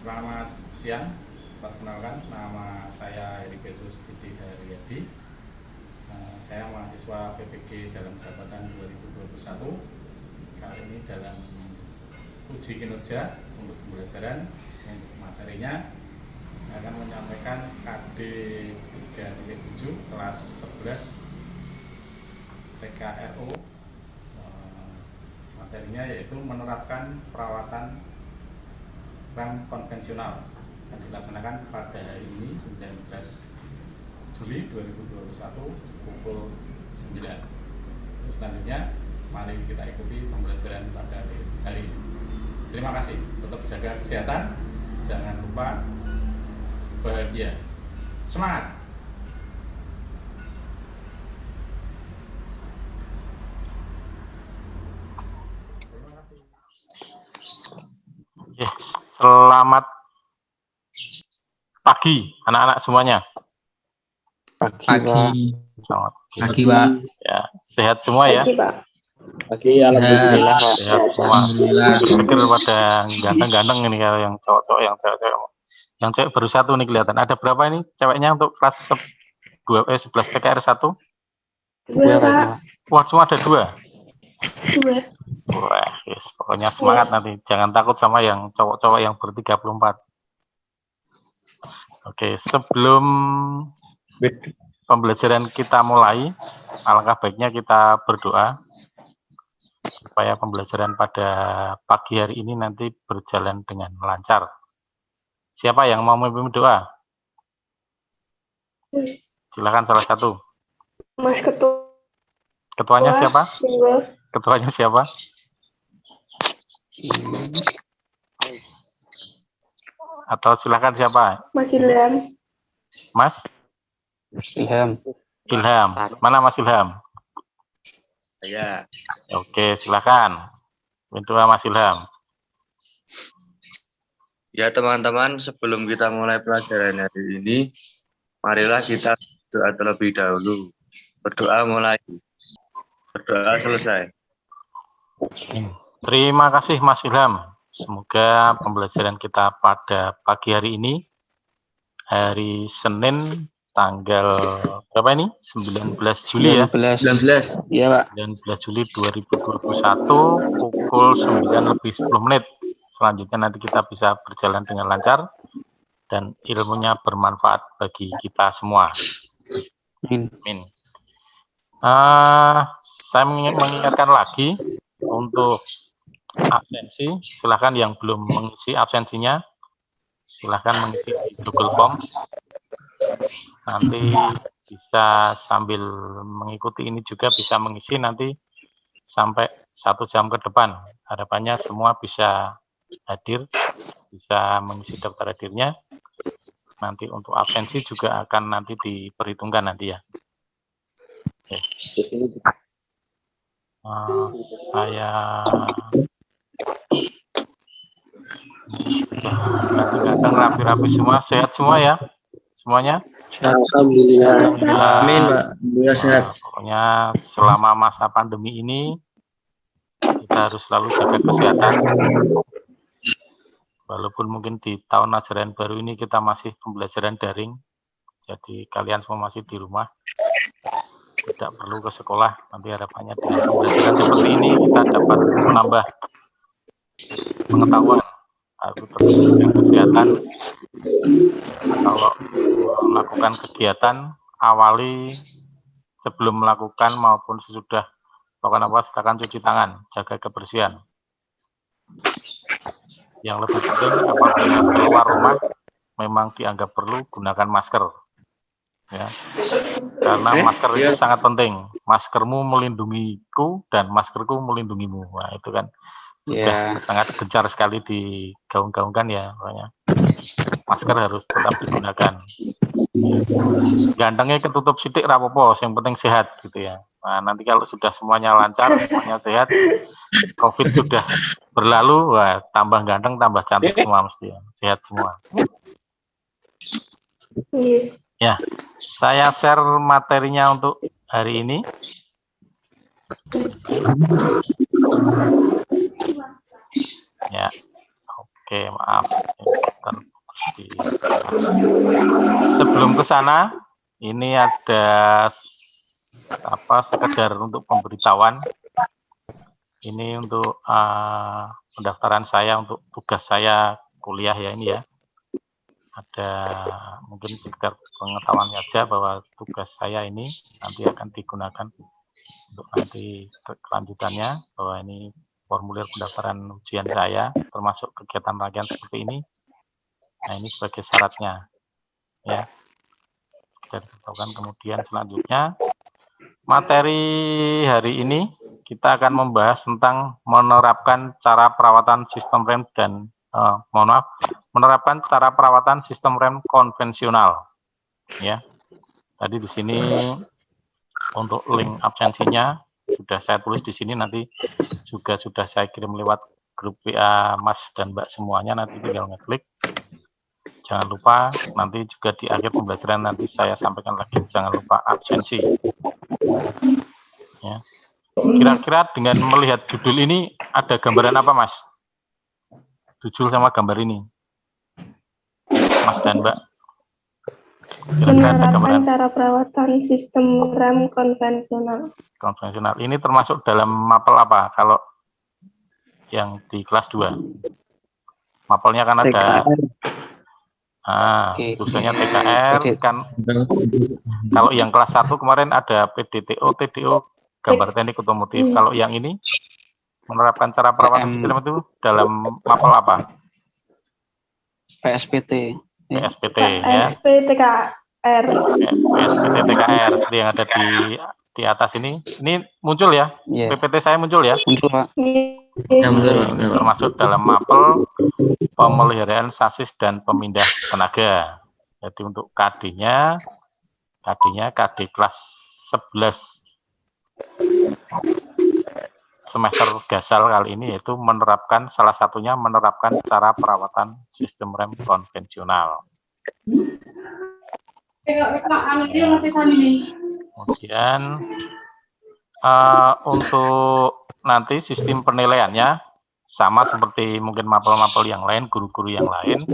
Selamat siang, perkenalkan nama saya Heri Petrus Budi Haryadi. Saya mahasiswa PPG dalam jabatan 2021. Kali ini dalam uji kinerja untuk pembelajaran. Untuk materinya saya akan menyampaikan KD 3.7 kelas 11 TKRO. Materinya yaitu menerapkan perawatan rem konvensional yang dilaksanakan pada hari ini 19 Juli 2021 pukul 9. Selanjutnya mari kita ikuti pembelajaran pada hari ini. Terima kasih, tetap jaga kesehatan, jangan lupa bahagia. Semangat! Selamat pagi anak-anak semuanya. Pagi. Selamat Pagi, Pak. Ya, sehat semua ya. Pagi, alhamdulillah. Sehat semua. Pikir pada ganteng-ganteng ini kalau yang cowok-cowok, yang cewek-cewek. Yang cewek baru satu nih kelihatan. Ada berapa ini ceweknya untuk kelas 11 TKR 1? 2, Pak. Wah, cuma ada 2. 2. Wah, yes, pokoknya semangat nanti. Jangan takut sama yang cowok-cowok yang ber-34. Oke, sebelum pembelajaran kita mulai, alangkah baiknya kita berdoa supaya pembelajaran pada pagi hari ini nanti berjalan dengan lancar. Siapa yang mau memimpin doa? Silakan salah satu. Mas Ketua. Ketuanya siapa? Single. Ketuanya siapa? Atau silakan siapa? Mas Ilham. Mas Ilham. Ilham. Mana Mas Ilham? Ya. Oke, silakan. Doa Mas Ilham. Ya teman-teman, sebelum kita mulai pelajaran hari ini, marilah kita berdoa terlebih dahulu. Berdoa mulai. Berdoa selesai. Terima kasih Mas Ilham. Semoga pembelajaran kita pada pagi hari ini, hari Senin, tanggal berapa ini? 19 Juli ya? 19. Iya, Pak. 19 Juli 2021 pukul 9:10. Selanjutnya nanti kita bisa berjalan dengan lancar dan ilmunya bermanfaat bagi kita semua. Amin. Saya mengingatkan lagi untuk absensi, silahkan yang belum mengisi absensinya, silahkan mengisi di Google Form. Nanti bisa sambil mengikuti ini juga bisa mengisi nanti sampai 1 jam ke depan. Harapannya semua bisa hadir, bisa mengisi daftar hadirnya. Nanti untuk absensi juga akan nanti diperhitungkan nanti ya. Oke. Saya ganteng-ganteng, rapi-rapi semua, sehat semua ya semuanya. Alhamdulillah. Amin, Pak. Ya, sehat. Pokoknya selama masa pandemi ini kita harus selalu jaga kesehatan. Walaupun mungkin di tahun ajaran baru ini kita masih pembelajaran daring, jadi kalian semua masih di rumah, tidak perlu ke sekolah. Nanti harapannya dengan pembelajaran seperti ini kita dapat menambah pengetahuan, harus terus jaga kesehatan. Kalau melakukan kegiatan, awali sebelum melakukan maupun sesudah melakukan apa, silakan cuci tangan, jaga kebersihan. Yang lebih penting apabila keluar rumah memang dianggap perlu gunakan masker, ya, karena masker itu sangat penting. Maskermu melindungiku dan maskerku melindungimu. Nah, itu kan sudah sangat gencar sekali digaung-gaungkan ya, pokoknya. Masker harus tetap digunakan. Gantengnya ketutup sidik rapopo, yang penting sehat gitu ya. Nah, nanti kalau sudah semuanya lancar, semuanya sehat, COVID sudah berlalu, wah, tambah ganteng, tambah cantik semua mesti ya. Sehat semua. Ya, saya share materinya untuk hari ini. Ya, oke, maaf. Sebelum ke sana, ini ada sekedar untuk pemberitahuan. Ini untuk pendaftaran saya untuk tugas saya kuliah ya ini ya. Ada mungkin sekedar pengetahuan saja bahwa tugas saya ini nanti akan digunakan untuk nanti kelanjutannya, bahwa ini formulir pendaftaran ujian saya termasuk kegiatan rangkaian seperti ini. Nah, ini sebagai syaratnya ya. Sekedar ditahukan. Kemudian selanjutnya materi hari ini kita akan membahas tentang menerapkan cara perawatan sistem rem dan menerapkan cara perawatan sistem rem konvensional. Ya, tadi di sini untuk link absensinya sudah saya tulis di sini, nanti juga sudah saya kirim lewat grup WA Mas dan Mbak semuanya, nanti tinggal ngeklik. Jangan lupa nanti juga di akhir pembelajaran nanti saya sampaikan lagi, jangan lupa absensi. Ya. Kira-kira dengan melihat judul ini ada gambaran apa, Mas? Judul sama gambar ini, Mas dan Mbak. Kira-kira ada Menerapkan gambaran cara perawatan sistem rem konvensional. konvensional. Ini termasuk dalam mapel apa? Kalau yang di kelas 2. Mapelnya kan ada tulisannya TKR kan. Kalau yang kelas 1 kemarin ada PDTO, TDO, gambar teknik otomotif. Kalau yang ini menerapkan cara perawatan sistem itu dalam mapel apa? PSPT. PSPT ya. PSPTKR. PSPT TKR seperti yang ada di atas ini. Ini muncul ya? Yes. PPT saya muncul ya? Muncul, Pak. Termasuk dalam mapel pemeliharaan sasis dan pemindah tenaga. Jadi untuk KD-nya KD kelas 11 semester gasal kali ini, yaitu salah satunya menerapkan cara perawatan sistem rem konvensional. Kemudian untuk nanti sistem penilaiannya sama seperti mungkin mapel-mapel yang lain, guru-guru yang lain.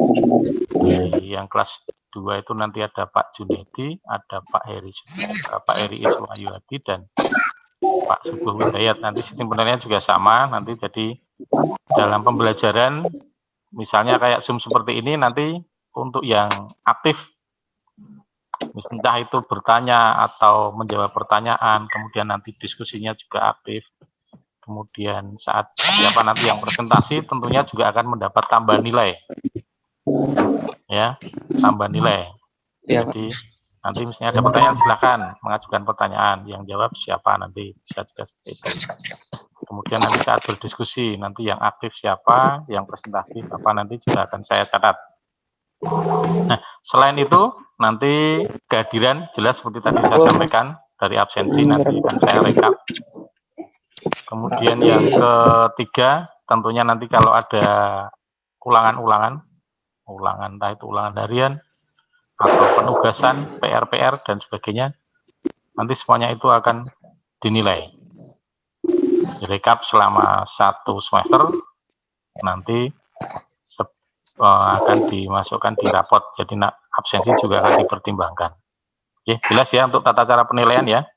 Di yang kelas 2 itu nanti ada Pak Junedi, ada Pak Heri Iswayuhadi, dan Pak Subuh Hidayat. Nanti sistem penilaian juga sama, nanti jadi dalam pembelajaran, misalnya kayak Zoom seperti ini, nanti untuk yang aktif, entah itu bertanya atau menjawab pertanyaan, kemudian nanti diskusinya juga aktif. Kemudian saat siapa nanti yang presentasi tentunya juga akan mendapat tambahan nilai. Ya, tambah nilai. Ya, jadi nanti misalnya ada pertanyaan, silakan mengajukan pertanyaan, yang jawab siapa nanti bisa juga seperti itu. Kemudian nanti saat berdiskusi, nanti yang aktif siapa, yang presentasi siapa, nanti juga akan saya catat. Nah, selain itu nanti kehadiran jelas seperti tadi saya sampaikan, dari absensi nanti akan saya rekap. Kemudian yang ketiga, tentunya nanti kalau ada ulangan entah itu ulangan harian atau penugasan, PR dan sebagainya, nanti semuanya itu akan dinilai, direkap selama 1 semester, nanti akan dimasukkan di rapot, jadi absensi juga akan dipertimbangkan. Oke, jelas ya untuk tata cara penilaian ya?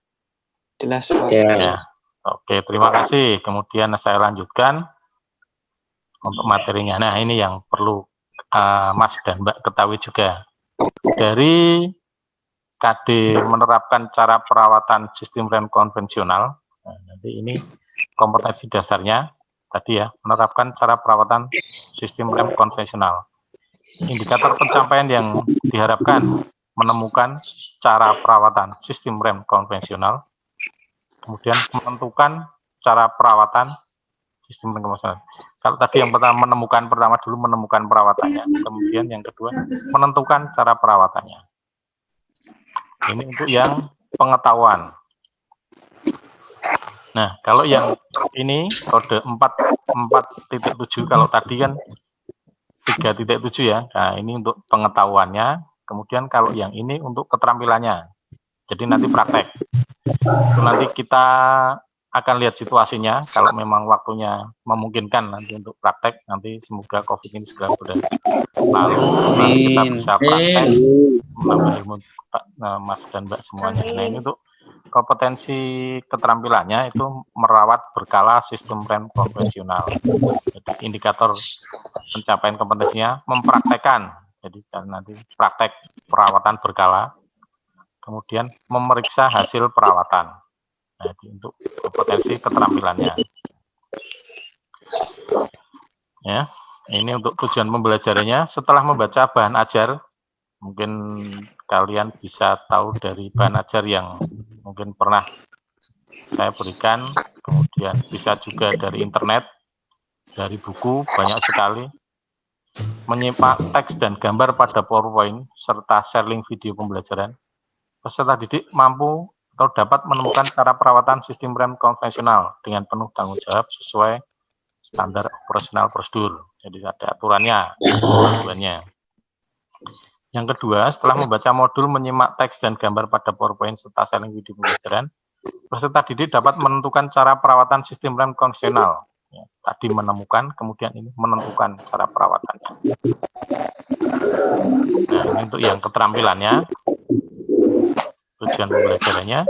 Jelas, Pak. Ya. Oke, terima kasih. Kemudian saya lanjutkan untuk materinya. Nah, ini yang perlu Mas dan Mbak ketahui juga. Dari KD menerapkan cara perawatan sistem rem konvensional, nah, nanti ini kompetensi dasarnya tadi ya, menerapkan cara perawatan sistem rem konvensional. Indikator pencapaian yang diharapkan menemukan cara perawatan sistem rem konvensional, kemudian menentukan cara perawatan sistem rem konvensional. Kalau tadi yang pertama menemukan perawatannya, kemudian yang kedua menentukan cara perawatannya. Ini untuk yang pengetahuan. Nah, kalau yang ini kode 4.7, kalau tadi kan 3.7 ya. Nah, ini untuk pengetahuannya. Kemudian kalau yang ini untuk keterampilannya. Jadi nanti praktek. Itu nanti kita akan lihat situasinya. Kalau memang waktunya memungkinkan nanti untuk praktek, nanti semoga COVID ini segera berakhir. Lalu nanti kita bisa praktek menambah ilmu Mas dan Mbak semuanya. Nah, ini untuk kompetensi keterampilannya itu merawat berkala sistem rem konvensional. Jadi indikator pencapaian kompetensinya mempraktekkan. Jadi nanti praktek perawatan berkala, kemudian memeriksa hasil perawatan. Nah, untuk kompetensi keterampilannya. Ya, ini untuk tujuan pembelajarannya. Setelah membaca bahan ajar, mungkin kalian bisa tahu dari bahan ajar yang mungkin pernah saya berikan, kemudian bisa juga dari internet, dari buku, banyak sekali. Menyimak teks dan gambar pada PowerPoint, serta sharing video pembelajaran, peserta didik mampu atau dapat menemukan cara perawatan sistem rem konvensional dengan penuh tanggung jawab sesuai standar operasional prosedur. Jadi ada aturannya, panduannya. Yang kedua, setelah membaca modul, menyimak teks dan gambar pada PowerPoint serta sharing video pembelajaran, peserta didik dapat menentukan cara perawatan sistem rem konvensional. Ya, tadi menemukan, kemudian ini menentukan cara perawatannya. Nah, ini untuk yang keterampilannya. Tujuan pembelajarannya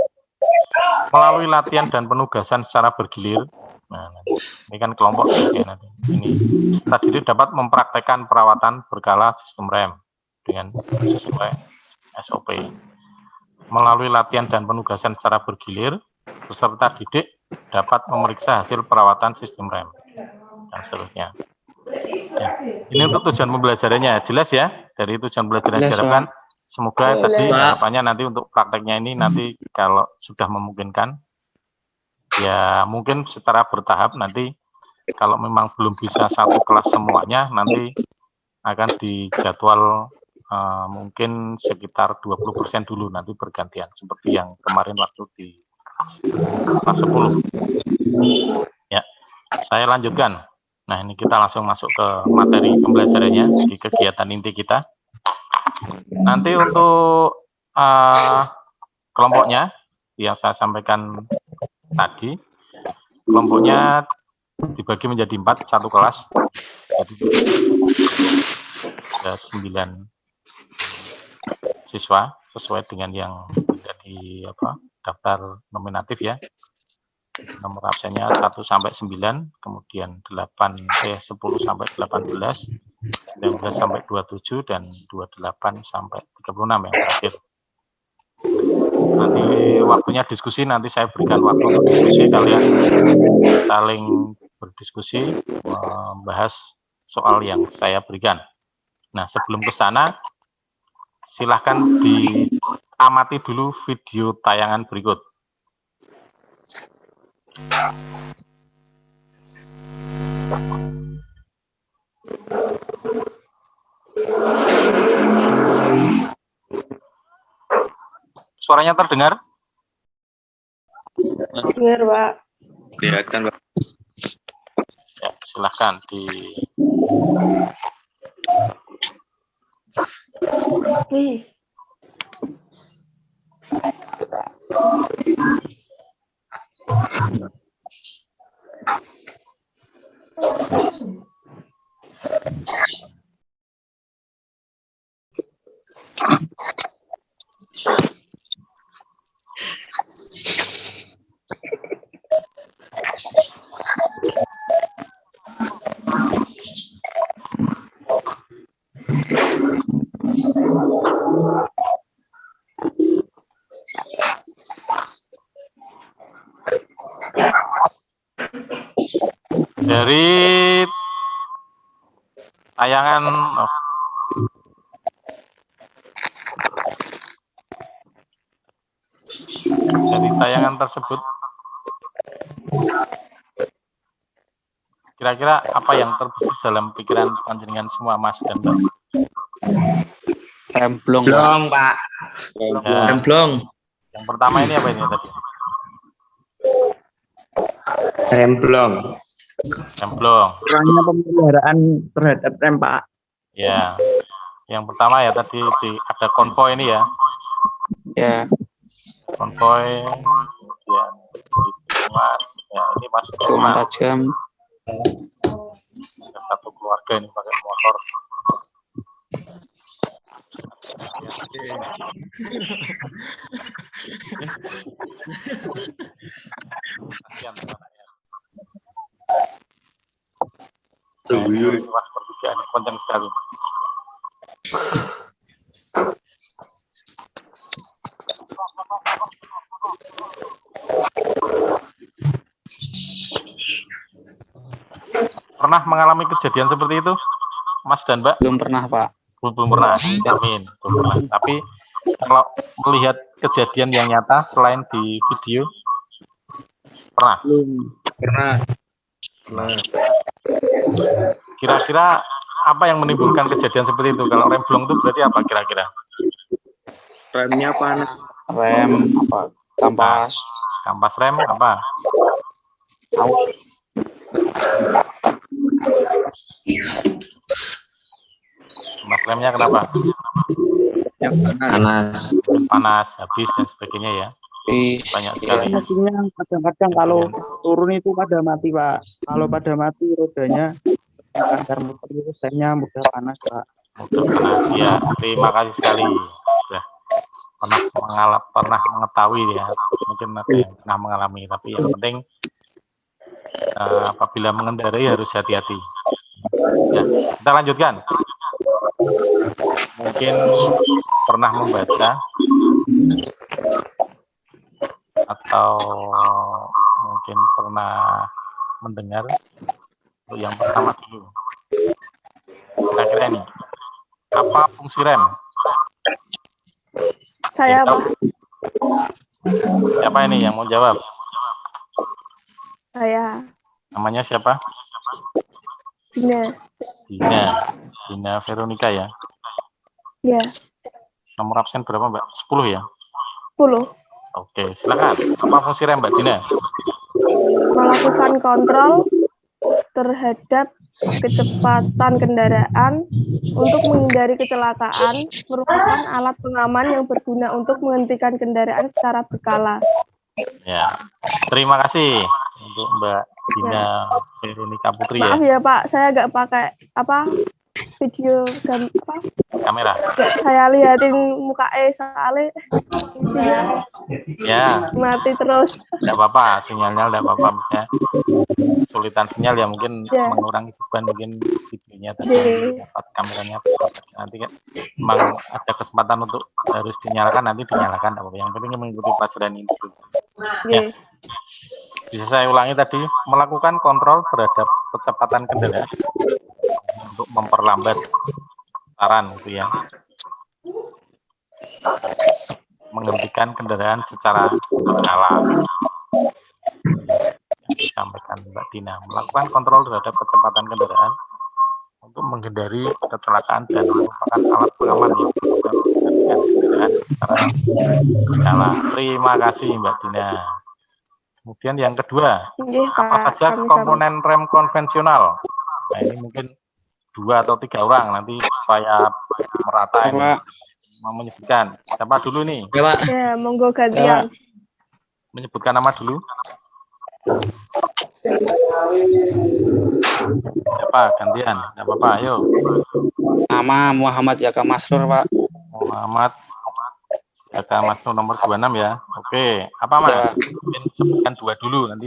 melalui latihan dan penugasan secara bergilir. Nah, ini kan kelompok biasanya nanti. Ini peserta didik dapat mempraktekkan perawatan berkala sistem rem dengan sesuai SOP. Melalui latihan dan penugasan secara bergilir, peserta didik dapat memeriksa hasil perawatan sistem rem dan seterusnya. Ya, ini untuk tujuan pembelajarannya. Jelas ya? Dari tujuan pembelajaran diharapkan. Semoga tadi harapannya nanti untuk prakteknya ini nanti kalau sudah memungkinkan, ya mungkin secara bertahap nanti kalau memang belum bisa satu kelas semuanya, nanti akan dijadwal mungkin sekitar 20% dulu, nanti bergantian, seperti yang kemarin waktu di kelas 10. Ya, saya lanjutkan. Nah, ini kita langsung masuk ke materi pembelajarannya di kegiatan inti kita. Nanti untuk kelompoknya yang saya sampaikan tadi, kelompoknya dibagi menjadi 4, satu kelas. Jadi ada 9 siswa sesuai dengan yang menjadi daftar nominatif ya. Nomor absennya 1 sampai 9, kemudian 10 sampai 18, 19 sampai 27, dan 28 sampai 36 yang terakhir. Nanti waktunya diskusi, nanti saya berikan waktu untuk diskusi, kalian saling berdiskusi, membahas soal yang saya berikan. Nah, sebelum ke sana, silahkan diamati dulu video tayangan berikut. Suaranya terdengar? Dengar, Pak. Kelihatan, Pak. Ya, silahkan dari tayangan tersebut, kira-kira apa yang terbesit dalam pikiran panjenengan semua, Mas dan Mbak? Remblong, Pak. Ya, Remblong. yang pertama ini apa ini tadi? Remblong. Remblong. Kurangnya pemeliharaan terhadap rem, Pak. Ya, yang pertama ya tadi ada konvoi ini ya. Ya. Konvoi, kemudian Mas. Ya, ini masuk ke 24 rumah. jam. Ada satu keluarga ini pakai motor. Kasihan anaknya. Nah, ini Mas pertigaan konten sekali. Pernah mengalami kejadian seperti itu, Mas dan Mbak? Belum pernah, Pak. Belum pernah. Amin. Belum pernah. Tapi kalau melihat kejadian yang nyata selain di video, pernah? Pernah. Kira-kira apa yang menimbulkan kejadian seperti itu? Kalau remblong itu berarti apa kira-kira? Remnya panas. Rem apa? Kampas. Kampas rem apa? Kampas remnya kenapa? Yang panas. Panas, habis dan sebagainya ya. Banyak sekali. Mesinnya kadang-kadang kalau turun itu pada mati, Pak. Kalau pada mati rodanya lancar muter itu remnya mudah panas, Pak. Mudah panas ya. Terima kasih sekali. Sudah pernah mengetahui ya. Mungkin ada yang pernah mengalami, tapi yang penting apabila mengendarai harus hati-hati. Ya, kita lanjutkan. Mungkin pernah membaca atau mungkin pernah mendengar. Untuk yang pertama dulu, kira-kira ini apa fungsi rem? Saya, Pak. Siapa ini yang mau jawab? Saya. Namanya siapa? Dina. Dina Veronica ya. Ya. Nomor absen berapa, Mbak? 10 ya? 10. Oke, silakan. Apa fungsi rem, Mbak Dina? Melakukan kontrol terhadap kecepatan kendaraan untuk menghindari kecelakaan, merupakan alat pengaman yang berguna untuk menghentikan kendaraan secara berkala. Ya, terima kasih untuk Mbak Dina Veronica Putri ya. Maaf ya Pak, saya nggak pakai video Kamera. Nggak saya lihatin muka soalnya isinya Ya, mati terus. tidak apa-apa, sinyalnya tidak apa-apa. Misalnya kesulitan sinyal ya mungkin mengurangi beban mungkin videonya tadi dapat kameranya nanti kan memang ada kesempatan untuk harus dinyalakan nanti dinyalakan apa yang penting mengikuti pelajaran ini dulu. Ya. Bisa saya ulangi tadi, melakukan kontrol terhadap kecepatan kendaraan untuk memperlambat putaran gitu ya, menghentikan kendaraan secara berkala. Disampaikan Mbak Dina, melakukan kontrol terhadap kecepatan kendaraan untuk menghindari kecelakaan dan merupakan alat pengaman yang menghentikan kendaraan secara berkala. Terima kasih Mbak Dina. Kemudian yang kedua, apa saja komponen rem konvensional? Nah ini mungkin 2 atau 3 orang nanti supaya merata ini. Mau menyebutkan siapa dulu nih? Ya, Pak. Ya, monggo gantian. Menyebutkan nama dulu. Siapa gantian? Tidak apa-apa, ayo. Nama Muhammad Jaka Masrur, Pak. Muhammad Jaka Masrur nomor 26 ya. Oke, apa Mas? Ya. Mungkin sebutkan 2 dulu nanti.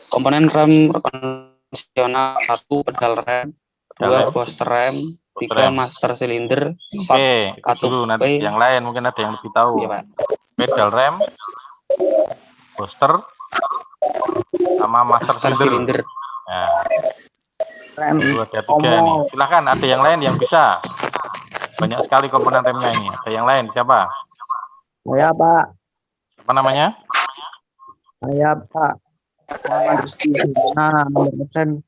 Komponen rem konvensional: 1 pedal rem, 2 booster rem, 3 master silinder, 4 katup dulu nanti yang lain mungkin ada yang lebih tahu. Ya, Pak. Pedal rem, booster, sama master silinder. Nah, itu ada 3 nih. Silahkan ada yang lain yang bisa. Banyak sekali komponen remnya ini. Ada yang lain siapa? Saya, Pak. Apa namanya? Saya, Pak. Muhammad Rizky nomor absen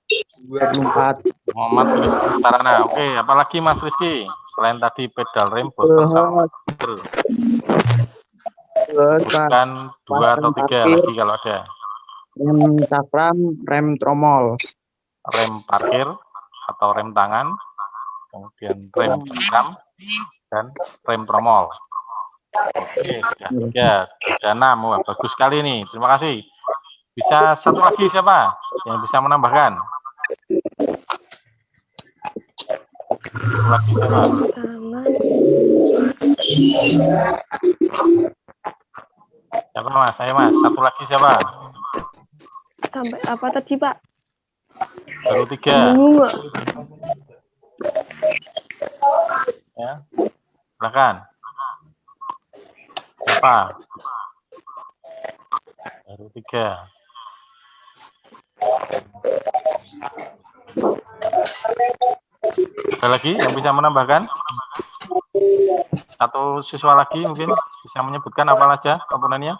24. Muhammad Rizky Sarana. Oke, apalagi Mas Rizky? Selain tadi pedal rem, booster sama silinder. Sebutkan 2 atau 3 lagi kalau ada. Rem cakram, rem tromol. Rem parkir atau rem tangan, kemudian rem cakram dan rem tromol. Oke, sudah 3, sudah 6. Wah, bagus sekali nih. Terima kasih. Bisa satu lagi siapa yang bisa menambahkan? Satu lagi siapa? Siapa Mas? Saya Mas. Satu lagi siapa? Sampai apa tadi, Pak? Baru 3. Bingung nggak? Ya. Silakan. Siapa? Baru 3. Ada lagi yang bisa menambahkan? Satu siswa lagi mungkin bisa menyebutkan apa saja komponennya?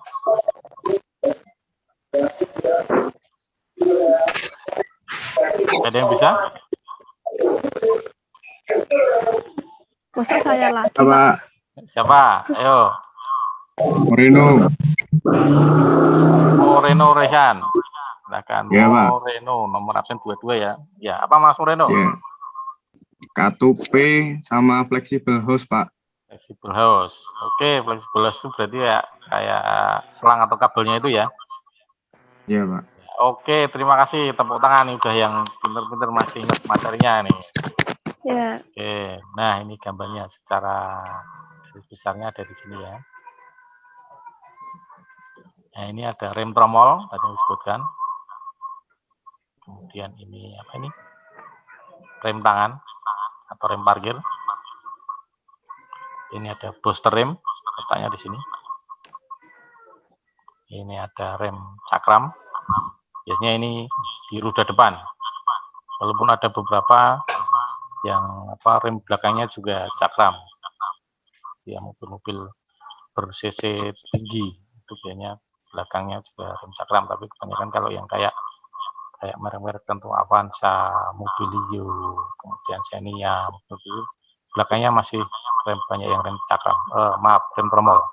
Ada yang bisa? Masa saya lagi, Apa? Pak? Siapa? Ayo. Moreno. Moreno Rehan. Silakan. Ya, Pak. Moreno, nomor absen 22 ya. Ya, apa Mas Moreno? Ya. Kartu P sama flexible host, Pak. Flexible house. Oke, flexible house itu berarti ya kayak selang atau kabelnya itu ya. Ya, Pak. Oke, terima kasih. Tepuk tangan nih udah yang pinter-pinter masih ingat materinya nih. Ya. Oke, nah ini gambarnya secara garis besarnya ada di sini ya. Nah ini ada rem tromol tadi yang disebutkan. Kemudian ini apa ini? Rem tangan atau rem parkir. Ini ada booster rem, letaknya di sini. Ini ada rem cakram. Biasanya ini di roda depan. Walaupun ada beberapa yang rem belakangnya juga cakram. Ya mobil-mobil ber-cc tinggi itu biasanya belakangnya juga rem cakram, tapi kebanyakan kalau yang kayak merek-merek tertentu Avanza, Mobilio, kemudian Xenia, mobil belakangnya masih banyak yang rem cakram, rem tromol.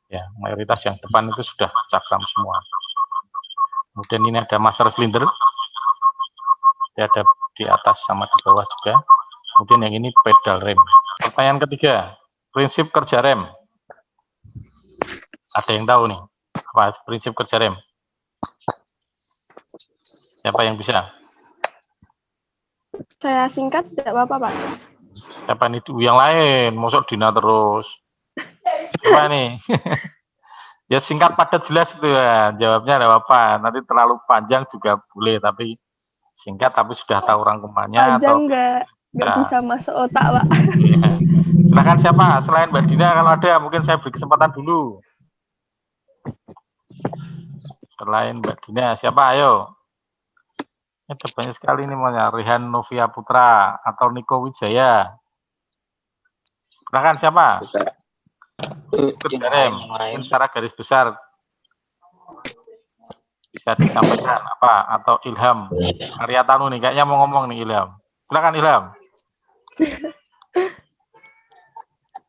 Ya, mayoritas yang depan itu sudah cakram semua. Kemudian ini ada master silinder, dia ada di atas sama di bawah juga. Kemudian yang ini pedal rem. Pertanyaan ketiga, prinsip kerja rem. Ada yang tahu nih apa prinsip kerja rem? Siapa yang bisa? Saya singkat, tidak apa-apa, Pak. Siapa nih yang lain? Mosok Dina terus. Siapa nih? Ya singkat padat jelas itu ya. Jawabnya ada apa? Nanti terlalu panjang juga boleh, tapi singkat tapi sudah tahu rangkumannya. Panjang atau nggak bisa masuk otak, Pak. Ya. Silakan siapa? Selain Mbak Dina kalau ada, mungkin saya beri kesempatan dulu. Selain Mbak Dina, siapa? Ayo. Ini banyak sekali ini namanya Rehan Novia Putra atau Niko Wijaya. Silakan siapa? Kerja mungkin secara garis besar bisa disampaikan apa atau Ilham Aryatanu nih kayaknya mau ngomong nih Ilham. Silakan Ilham.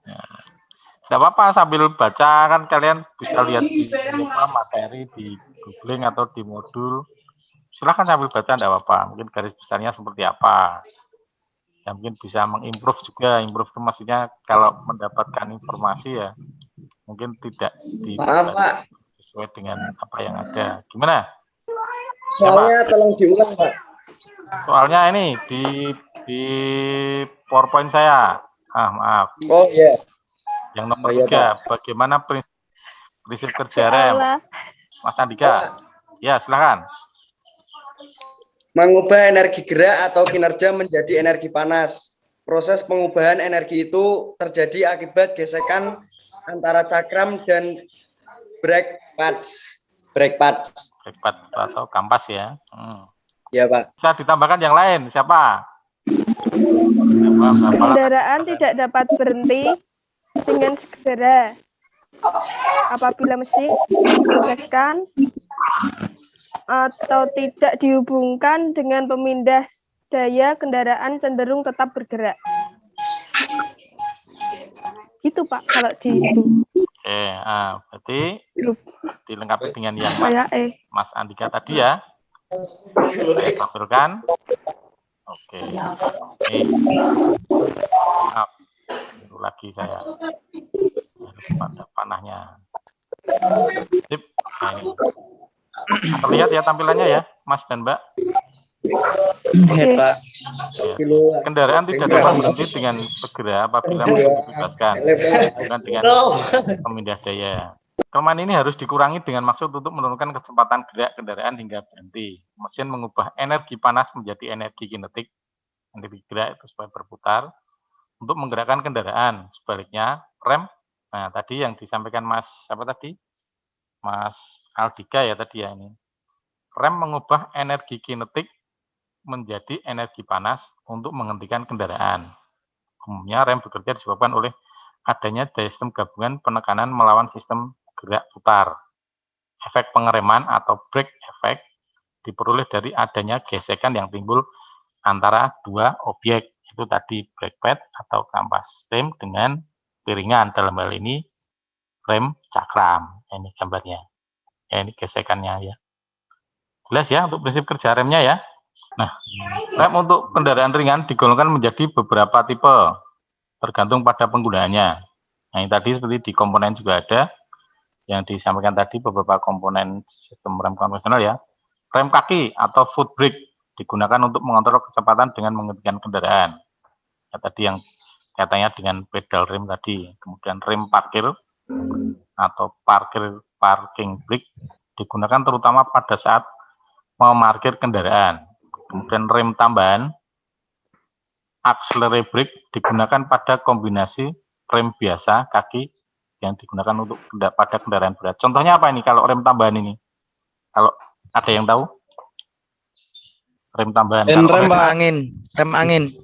Ya. Tidak apa-apa sambil baca kan kalian bisa lihat di materi di googling atau di modul. Silahkan sambil baca tidak apa-apa. Mungkin garis besarnya seperti apa. Ya, mungkin bisa mengimprove juga. Improve itu maksudnya kalau mendapatkan informasi ya mungkin tidak sesuai dengan apa yang ada. Gimana? Soalnya tolong diulang, Pak. Soalnya ini di PowerPoint saya. Maaf. Oh iya. Yang nomor 3, bagaimana prinsip kerja rem? Mas Andika. Ya, silakan. Mengubah energi gerak atau kinerja menjadi energi panas. Proses pengubahan energi itu terjadi akibat gesekan antara cakram dan brake pads. Brake pads atau kampas ya. Ya, Pak. Bisa ditambahkan yang lain, siapa? Kendaraan tidak dapat berhenti dengan segera apabila mesin ditugaskan atau tidak dihubungkan dengan pemindah daya, kendaraan cenderung tetap bergerak. Gitu, Pak, kalau di itu. Oke, berarti dilengkapi dengan yang Mas Andika tadi ya. Saya tampilkan. Oke. Maaf. Lagi saya. Sip. Nah, ini. Terlihat ya tampilannya ya, Mas dan Mbak. Head, Pak. Ya. Kendaraan tidak dapat berhenti dengan segera apabila dibebaskan, bukan dengan pemindah daya. Kelemahan ini harus dikurangi dengan maksud untuk menurunkan kecepatan gerak kendaraan hingga berhenti. Mesin mengubah energi panas menjadi energi kinetik, energi gerak itu supaya berputar untuk menggerakkan kendaraan. Sebaliknya, rem, nah tadi yang disampaikan Mas apa tadi? Mas Aldika ya tadi ya ini. Rem mengubah energi kinetik menjadi energi panas untuk menghentikan kendaraan. Umumnya rem bekerja disebabkan oleh adanya daya sistem gabungan penekanan melawan sistem gerak putar. Efek pengereman atau brake effect diperoleh dari adanya gesekan yang timbul antara dua objek, itu tadi brake pad atau kampas rem dengan piringan, dalam hal ini rem cakram. Ini gambarnya. Ya, ini gesekannya ya. Jelas ya untuk prinsip kerja remnya ya. Nah, rem untuk kendaraan ringan digolongkan menjadi beberapa tipe, tergantung pada penggunaannya. Nah, ini tadi seperti di komponen juga ada, yang disampaikan tadi beberapa komponen sistem rem konvensional ya. Rem kaki atau foot brake digunakan untuk mengontrol kecepatan dengan menghentikan kendaraan. Ya, tadi yang katanya dengan pedal rem tadi. Kemudian rem parkir atau parking brake digunakan terutama pada saat memarkir kendaraan. Kemudian rem tambahan, auxiliary brake digunakan pada kombinasi rem biasa kaki yang digunakan untuk pada kendaraan berat. Contohnya apa ini kalau rem tambahan ini? Kalau ada yang tahu? Rem tambahan. Rem angin.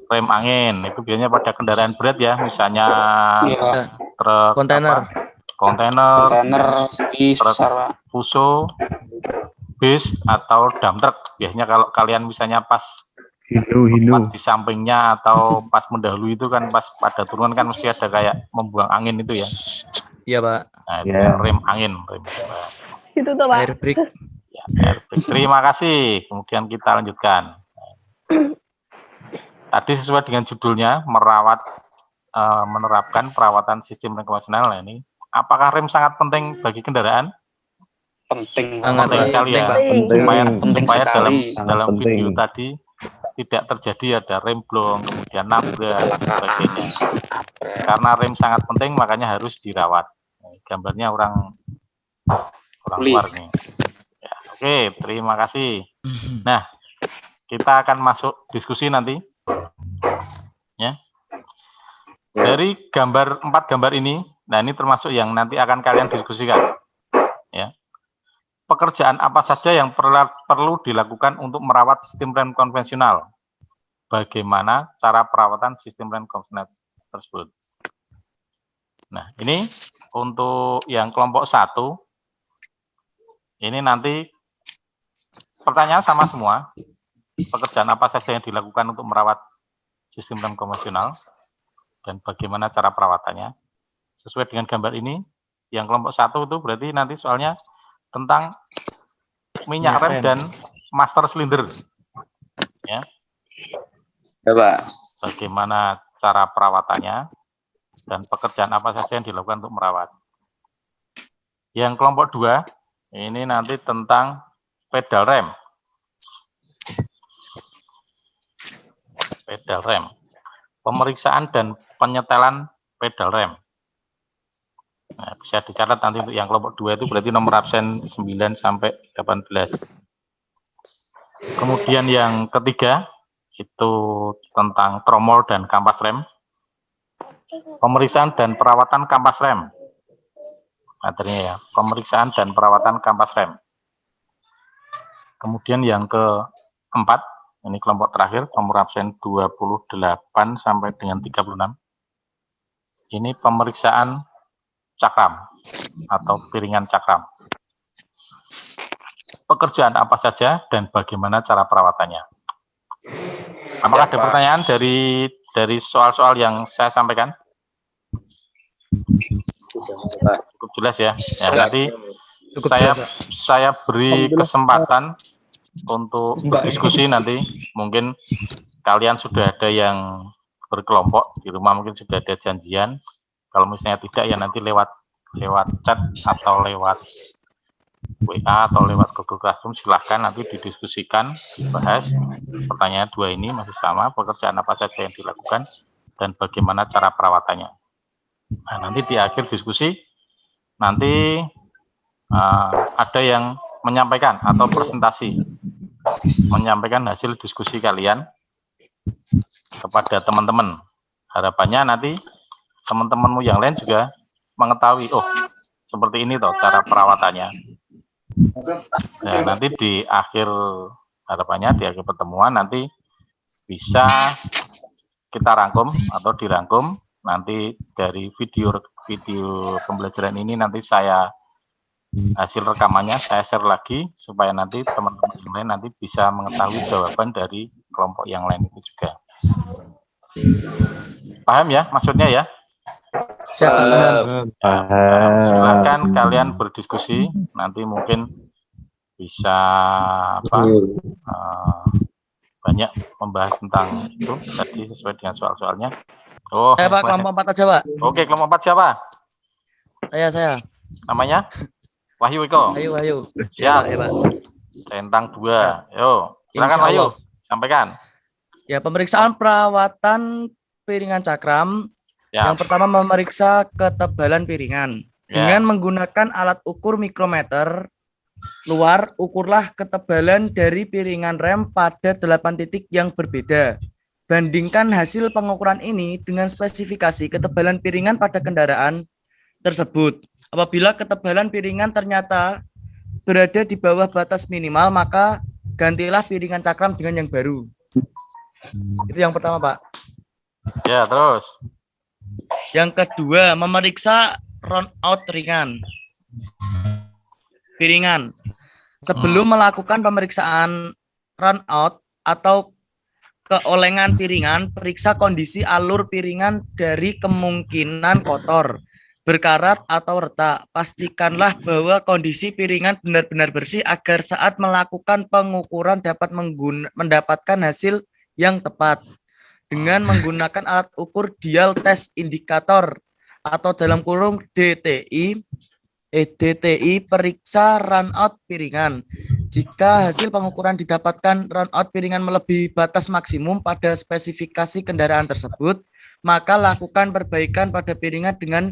Rem angin itu biasanya pada kendaraan berat ya, misalnya truk, kontainer, bis, truk fuso, bis atau dump truck. Biasanya kalau kalian misalnya pas di sampingnya atau pas mendahului itu kan pas pada turunan kan mesti ada kayak membuang angin itu ya. Iya Pak. Nah, itu rem angin. Itu tuh Pak. Air brake. Ya, air brake. Terima kasih. Kemudian kita lanjutkan. Tadi sesuai dengan judulnya menerapkan perawatan sistem rem konvensional. Nah, ini apakah rem sangat penting bagi kendaraan? Penting sekali ya. Supaya dalam video tadi tidak terjadi ada remblong, kemudian nabrak, dan sebagainya. Karena rem sangat penting, makanya harus dirawat. Nah, gambarnya orang luar nih. Ya, oke, terima kasih. Nah, kita akan masuk diskusi nanti. Ya. Dari 4 gambar ini, nah ini termasuk yang nanti akan kalian diskusikan. Ya. Pekerjaan apa saja yang perlu dilakukan untuk merawat sistem rem konvensional? Bagaimana cara perawatan sistem rem konvensional tersebut? Nah, ini untuk yang kelompok 1, ini nanti pertanyaan sama semua. Pekerjaan apa saja yang dilakukan untuk merawat sistem rem konvensional dan bagaimana cara perawatannya? Sesuai dengan gambar ini, yang kelompok 1 itu berarti nanti soalnya tentang minyak rem dan master silinder. Ya. Ya, Pak. Bagaimana cara perawatannya dan pekerjaan apa saja yang dilakukan untuk merawat. Yang kelompok 2, ini nanti tentang pedal rem. Pedal rem. Pemeriksaan dan penyetelan pedal rem. Nah, bisa dicatat nanti untuk yang kelompok 2 itu berarti nomor absen 9 sampai 18. Kemudian yang ketiga itu tentang tromol dan kampas rem. Pemeriksaan dan perawatan kampas rem. Materinya ya, pemeriksaan dan perawatan kampas rem. Kemudian yang keempat, ini kelompok terakhir, nomor absen 28 sampai dengan 36. Ini pemeriksaan cakram atau piringan cakram. Pekerjaan apa saja dan bagaimana cara perawatannya? Apakah ada pertanyaan dari soal-soal yang saya sampaikan? Cukup jelas ya. Ya, nanti saya beri kesempatan untuk berdiskusi nanti. Mungkin kalian sudah ada yang berkelompok di rumah, mungkin sudah ada janjian. Kalau misalnya tidak ya nanti lewat lewat chat atau lewat WA atau lewat Google Classroom, silahkan nanti didiskusikan, dibahas. Pertanyaan 2 ini masih sama, pekerjaan apa saja yang dilakukan dan bagaimana cara perawatannya. Nah, nanti di akhir diskusi nanti ada yang menyampaikan atau presentasi, menyampaikan hasil diskusi kalian kepada teman-teman. Harapannya nanti teman-temanmu yang lain juga mengetahui, oh seperti ini toh cara perawatannya. Nah, nanti di akhir, harapannya di akhir pertemuan nanti bisa kita rangkum atau dirangkum. Nanti dari video pembelajaran ini nanti saya hasil rekamannya saya share lagi supaya nanti teman-teman yang lain nanti bisa mengetahui jawaban dari kelompok yang lain itu juga. Paham ya maksudnya ya? Silakan kalian berdiskusi, nanti mungkin bisa banyak membahas tentang itu tadi sesuai dengan soal-soalnya. Oh, Pak, kelompok 4 aja, Pak. Oke, kelompok 4 siapa? Saya. Namanya? Wahyu Eko. Wahyu. Siap. Ya, Pak. Centang 2. Yo, silakan Wahyu, sampaikan. Ya, pemeriksaan perawatan piringan cakram. Ya. Yang pertama memeriksa ketebalan piringan. Dengan menggunakan alat ukur mikrometer luar, ukurlah ketebalan dari piringan rem pada 8 titik yang berbeda. Bandingkan hasil pengukuran ini dengan spesifikasi ketebalan piringan pada kendaraan tersebut. Apabila ketebalan piringan ternyata berada di bawah batas minimal, maka gantilah piringan cakram dengan yang baru. Itu yang pertama, Pak. Ya, terus. Yang kedua, memeriksa run out piringan. Sebelum melakukan pemeriksaan run out atau keolengan piringan, periksa kondisi alur piringan dari kemungkinan kotor, berkarat atau retak. Pastikanlah bahwa kondisi piringan benar-benar bersih agar saat melakukan pengukuran dapat mendapatkan hasil yang tepat. Dengan menggunakan alat ukur dial test indikator atau dalam kurung DTI, periksa run out piringan. Jika hasil pengukuran didapatkan run out piringan melebihi batas maksimum pada spesifikasi kendaraan tersebut, maka lakukan perbaikan pada piringan dengan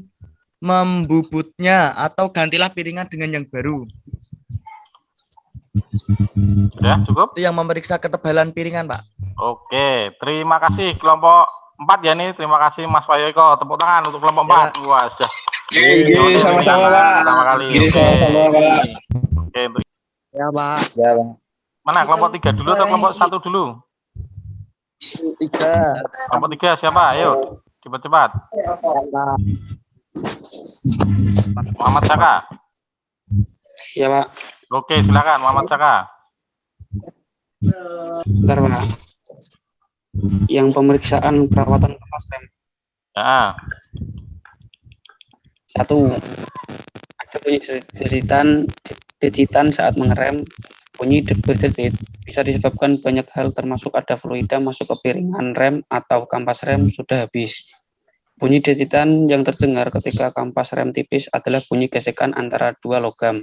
membubutnya atau gantilah piringan dengan yang baru. Ya, cukup? Itu yang memeriksa ketebalan piringan, Pak. Oke, terima kasih kelompok 4 ya nih. Terima kasih Mas Wahyu Eko. Tepuk tangan untuk kelompok 4. Wah, sudah. Sama-sama, Pak. Pertama kali. Sama-sama, Pak. Oke, untuk Ya, Pak. mana kelompok 3 dulu atau kelompok 1 dulu? 3. Kelompok 3 siapa? Ayo, cepat-cepat. Muhammad Saka. Ya, Pak. Oke, silakan Muhammad Saka. Bentar, Pak. Yang pemeriksaan perawatan kampas rem. Ya. 1. Ada bunyi dejitan saat mengerem. Bunyi berdetit bisa disebabkan banyak hal termasuk ada fluida masuk ke piringan rem atau kampas rem sudah habis. Bunyi dejitan yang terdengar ketika kampas rem tipis adalah bunyi gesekan antara 2 logam.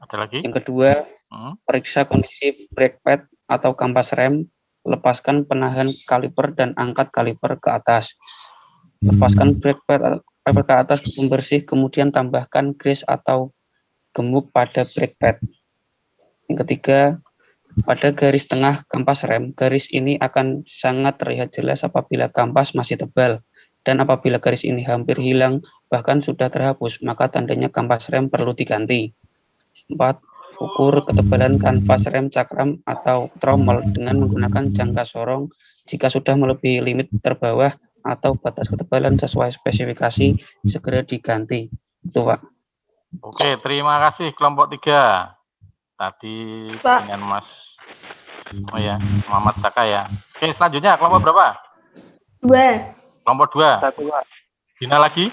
Ada lagi? Yang kedua, periksa kondisi brake pad atau kampas rem. Lepaskan penahan kaliper dan angkat kaliper ke atas. Lepaskan brake pad ke atas ke pembersih, kemudian tambahkan grease atau gemuk pada brake pad. Yang ketiga, pada garis tengah kampas rem, garis ini akan sangat terlihat jelas apabila kampas masih tebal, dan apabila garis ini hampir hilang, bahkan sudah terhapus, maka tandanya kampas rem perlu diganti. 4. Ukur ketebalan kanvas rem cakram atau tromol dengan menggunakan jangka sorong jika sudah melebihi limit terbawah atau batas ketebalan sesuai spesifikasi, segera diganti. Itu, Pak. Oke, terima kasih kelompok 3. Tadi dengan Mas Muhammad Saka ya. Oke, selanjutnya kelompok berapa? 2. Kelompok 2. 1, Pak. Dina lagi?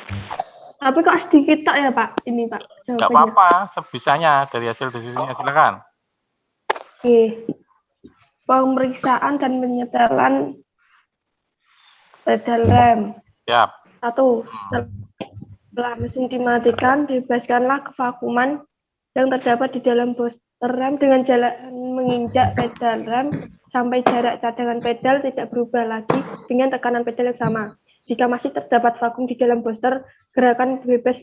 Tapi kok sedikit tak ya, Pak? Ini, Pak. Enggak apa-apa, sebisanya dari hasil diskusinya, silakan. Oke. Pemeriksaan dan penyetelan pedal rem. Siap. 1. Setelah mesin dimatikan, bebaskanlah kevakuman yang terdapat di dalam booster rem dengan jalan menginjak pedal rem sampai jarak cadangan pedal tidak berubah lagi dengan tekanan pedal yang sama. Jika masih terdapat vakum di dalam booster, gerakan bebas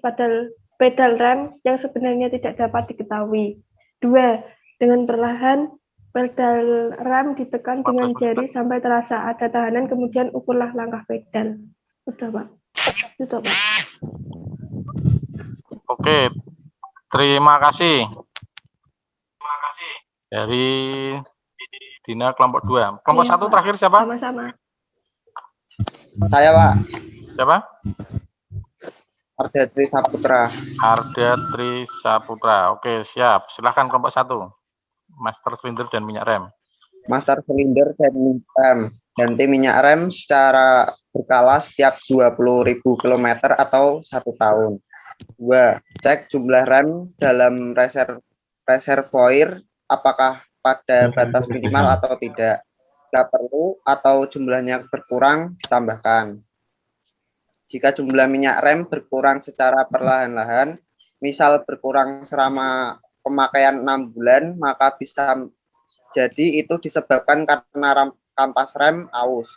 pedal rem yang sebenarnya tidak dapat diketahui. 2. Dengan perlahan, pedal rem ditekan dengan jari sampai terasa ada tahanan, kemudian ukurlah langkah pedal. Udah, Pak. Itu, Pak. Oke, terima kasih. Dari Dina kelompok 2. Kelompok 1 terakhir siapa? Sama-sama. Saya, Pak. Siapa? Arda Tri Saputra. Arda Tri Saputra. Oke, siap. Silahkan kelompok 1. Master silinder dan minyak rem. Master silinder dan minyak rem. Ganti minyak rem secara berkala setiap 20.000 km atau 1 tahun. 2. Cek jumlah rem dalam reservoir apakah pada batas minimal atau tidak. Jika perlu atau jumlahnya berkurang, ditambahkan. Jika jumlah minyak rem berkurang secara perlahan-lahan, misal berkurang selama pemakaian 6 bulan, maka bisa jadi itu disebabkan karena kampas rem aus.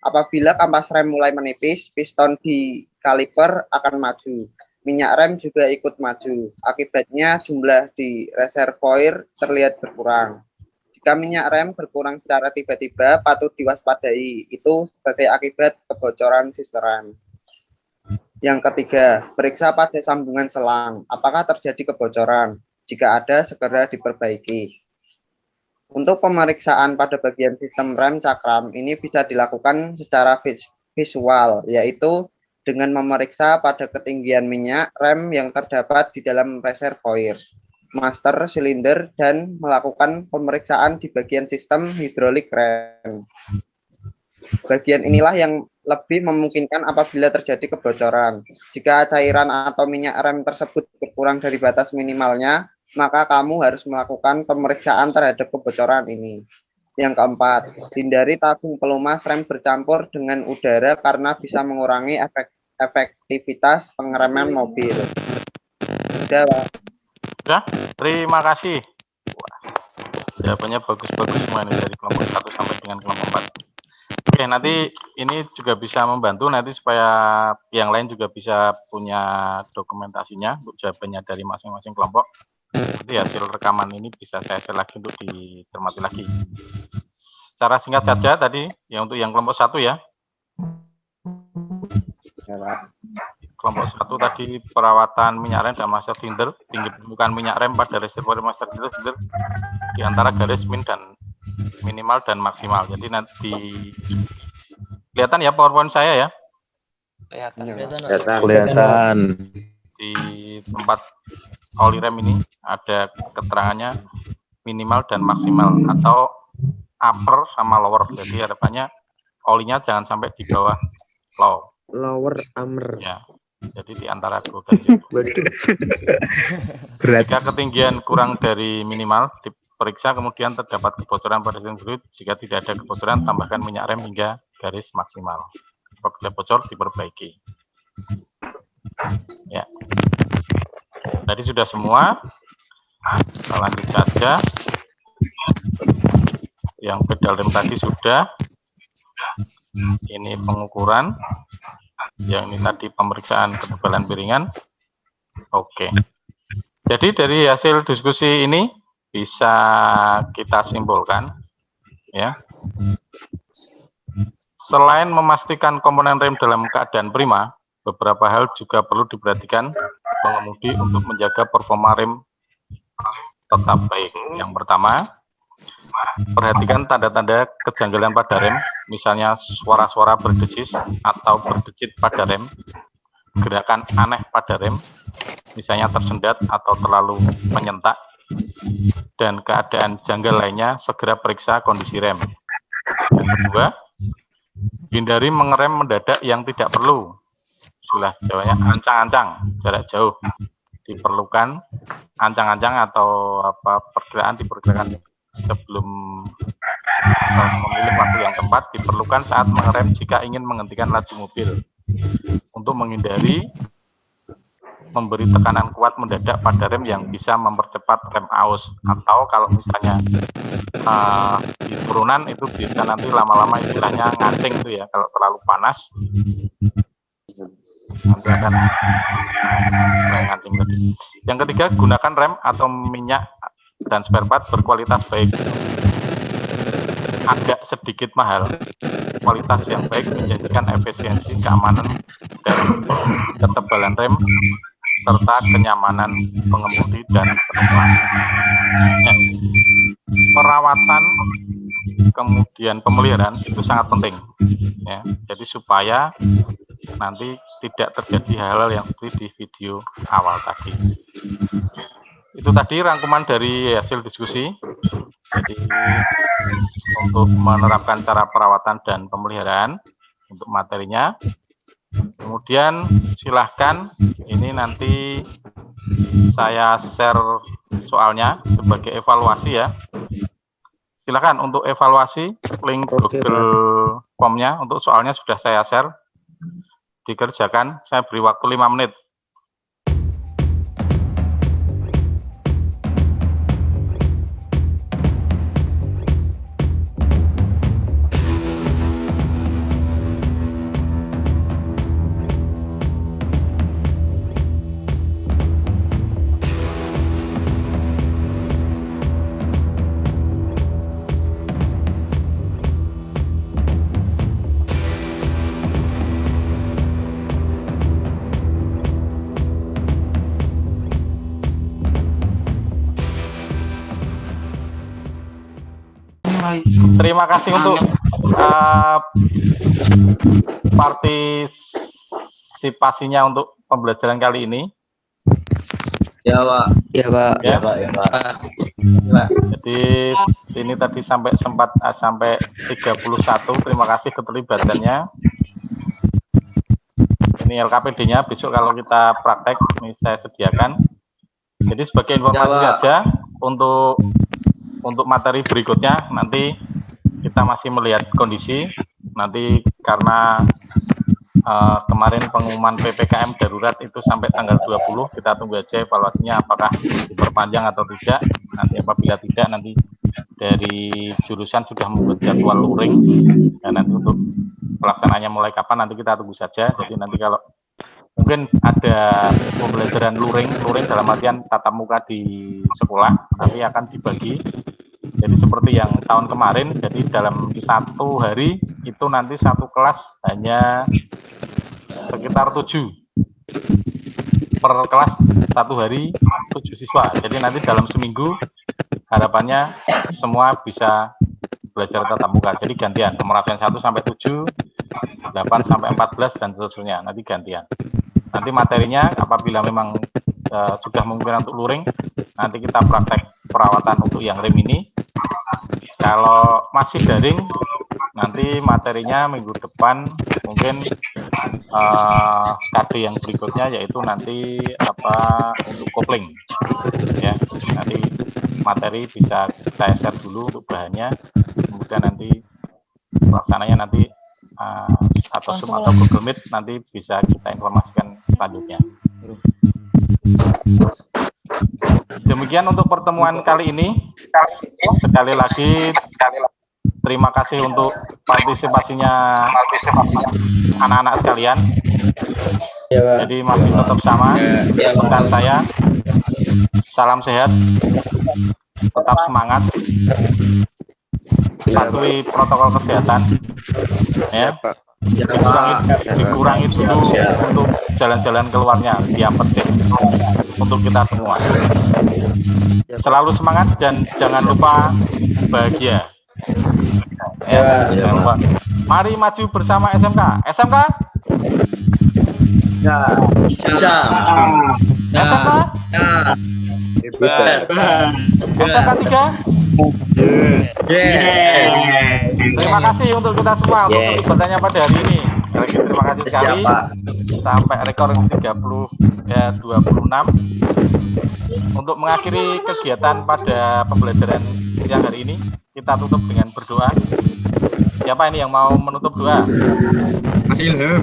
Apabila kampas rem mulai menipis, piston di kaliper akan maju. Minyak rem juga ikut maju. Akibatnya jumlah di reservoir terlihat berkurang. Jika minyak rem berkurang secara tiba-tiba, patut diwaspadai. Itu sebagai akibat kebocoran sistem rem. Yang ketiga, periksa pada sambungan selang. Apakah terjadi kebocoran? Jika ada, segera diperbaiki. Untuk pemeriksaan pada bagian sistem rem cakram, ini bisa dilakukan secara visual, yaitu dengan memeriksa pada ketinggian minyak rem yang terdapat di dalam reservoir, master silinder, dan melakukan pemeriksaan di bagian sistem hidrolik rem. Bagian inilah yang lebih memungkinkan apabila terjadi kebocoran. Jika cairan atau minyak rem tersebut berkurang dari batas minimalnya, maka kamu harus melakukan pemeriksaan terhadap kebocoran ini. Yang keempat, hindari tabung pelumas rem bercampur dengan udara karena bisa mengurangi efektivitas pengereman mobil. Sudah, Pak. Sudah, terima kasih. Jawabannya bagus-bagus semua nih dari kelompok 1 sampai dengan kelompok 4. Oke, nanti ini juga bisa membantu nanti supaya yang lain juga bisa punya dokumentasinya untuk jawabannya dari masing-masing kelompok. Nanti hasil rekaman ini bisa saya share lagi untuk dicermati lagi. Secara singkat saja tadi, ya untuk yang kelompok 1 ya. Kelompok 1 tadi perawatan minyak rem dan master silinder, tinggi permukaan minyak rem pada reservoir master silinder di antara garis min dan minimal dan maksimal. Jadi nanti kelihatan ya PowerPoint saya ya. Kelihatan. Di tempat oli rem ini ada keterangannya minimal dan maksimal atau upper sama lower. Jadi harapannya olinya jangan sampai di bawah lower amr. Ya. Jadi di antara dua garis itu. Jika ketinggian kurang dari minimal diperiksa, kemudian terdapat kebocoran pada sistem fluid. Jika tidak ada kebocoran, tambahkan minyak rem hingga garis maksimal. Apabila bocor, diperbaiki. Ya. Tadi sudah semua. Kita lanjut saja. Yang pedal rem tadi sudah. Ini pengukuran. Yang ini tadi pemeriksaan ketebalan piringan. Oke. Jadi dari hasil diskusi ini bisa kita simpulkan, ya. Selain memastikan komponen rem dalam keadaan prima, beberapa hal juga perlu diperhatikan pengemudi untuk menjaga performa rem tetap baik. Yang pertama, perhatikan tanda-tanda kejanggalan pada rem, misalnya suara-suara berdesis atau berdecit pada rem, gerakan aneh pada rem, misalnya tersendat atau terlalu menyentak, dan keadaan janggal lainnya. Segera periksa kondisi rem. Yang kedua, hindari mengerem mendadak yang tidak perlu. Sudah jawabannya ancang-ancang, jarak jauh. Diperlukan ancang-ancang atau perkiraan diperkirakan sebelum memilih waktu yang tepat. Diperlukan saat mengerem jika ingin menghentikan laju mobil. untuk menghindari memberi tekanan kuat mendadak pada rem yang bisa mempercepat rem aus, atau kalau misalnya di turunan itu bisa nanti lama-lama istilahnya ngancing itu ya, kalau terlalu panas nanti akan ngancing tadi. Yang ketiga, gunakan rem atau minyak dan spare part berkualitas baik. Agak sedikit mahal, kualitas yang baik menjanjikan efisiensi, keamanan, dan ketebalan rem serta kenyamanan pengemudi dan penumpang. Perawatan kemudian pemeliharaan itu sangat penting ya. Jadi supaya nanti tidak terjadi hal-hal yang seperti di video awal tadi. Itu tadi rangkuman dari hasil diskusi. Jadi untuk menerapkan cara perawatan dan pemeliharaan untuk materinya. Kemudian silahkan ini nanti saya share soalnya sebagai evaluasi ya. Silahkan untuk evaluasi, link Google Form-nya untuk soalnya sudah saya share. Dikerjakan, saya beri waktu 5 menit. Terima kasih untuk partisipasinya untuk pembelajaran kali ini. Ya, Pak. Ya, Pak. Ya, Pak. Ya, Pak. Jadi sini tadi sampai 31. Terima kasih keterlibatannya. Ini LKPD-nya besok kalau kita praktek ini saya sediakan. Jadi sebagai informasi saja untuk materi berikutnya nanti kita masih melihat kondisi nanti karena kemarin pengumuman PPKM darurat itu sampai tanggal 20, kita tunggu aja evaluasinya apakah diperpanjang atau tidak. Nanti apabila tidak, nanti dari jurusan sudah membuat jadwal luring dan nanti untuk pelaksanaannya mulai kapan nanti kita tunggu saja. Jadi nanti kalau mungkin ada pembelajaran luring dalam artian tatap muka di sekolah, tapi akan dibagi. Jadi seperti yang tahun kemarin, jadi dalam 1 hari itu nanti satu kelas hanya sekitar 7 per kelas, 1 hari 7 siswa. Jadi nanti dalam seminggu harapannya semua bisa belajar tatap muka. Jadi gantian, pemerapian 1 sampai 7, 8 sampai 14 dan seterusnya. Nanti gantian. Nanti materinya apabila memang sudah memungkinkan untuk luring, nanti kita praktek perawatan untuk yang rem ini. Kalau masih daring, nanti materinya minggu depan mungkin KD yang berikutnya yaitu nanti untuk kopling ya. Nanti materi bisa saya share dulu untuk bahannya, kemudian nanti pelaksananya nanti atau Zoom atau Google Meet nanti bisa kita informasikan selanjutnya. Demikian untuk pertemuan kali ini. Sekali lagi terima kasih untuk partisipasinya anak-anak sekalian. Jadi masih tetap sama pesan saya. Salam sehat, tetap semangat, patuhi protokol kesehatan ya. Dikurangi dulu untuk jalan-jalan keluarnya yang penting untuk kita semua. Selalu semangat dan jangan lupa bahagia ya, jangan lupa. Mari maju bersama SMK. SMK Ya. SMK Hebat. SMK 3. Yes. Terima kasih untuk kita semua untuk keterlibatan pada hari ini. Terima kasih sekali. Sampai rekor 26. Untuk mengakhiri kegiatan pada pembelajaran siang hari ini, kita tutup dengan berdoa. Siapa ini yang mau menutup doa? Mas Ilham.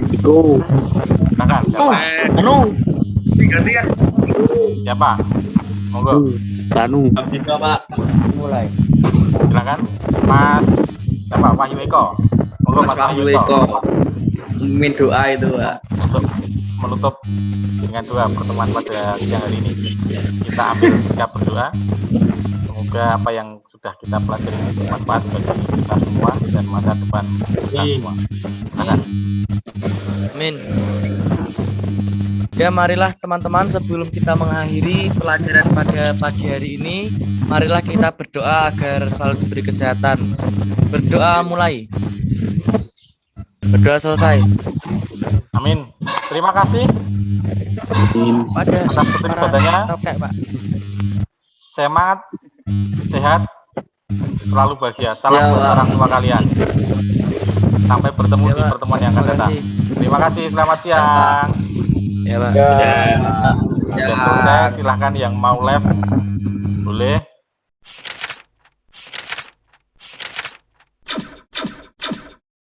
Silakan. Siapa? Anu, Siapa? Monggo. Anu. Mulai. Silakan. Mas siapa? Wahyu Eko. Monggo Mas Wahyu Eko. Min doa itu, Pak. Untuk menutup dengan doa pertemuan pada siang hari ini, kita ambil sikap berdoa. Semoga apa yang sudah kita pelajari ini bermanfaat bagi kita semua dan masa depan kita semua. Silakan. Amin. Ya, marilah teman-teman, sebelum kita mengakhiri pelajaran pada pagi hari ini, marilah kita berdoa agar selalu diberi kesehatan. Berdoa mulai. Berdoa selesai. Amin. Terima kasih Pada atas keterlibatannya. Oke, Pak. Semangat, sehat, selalu bahagia. Salam buat orang tua kalian. Sampai bertemu Ya, di Pak. pertemuan yang akan Terima datang. kasih. Terima kasih. Selamat siang. Ya, Pak. Sudah selesai. Silahkan yang mau live boleh.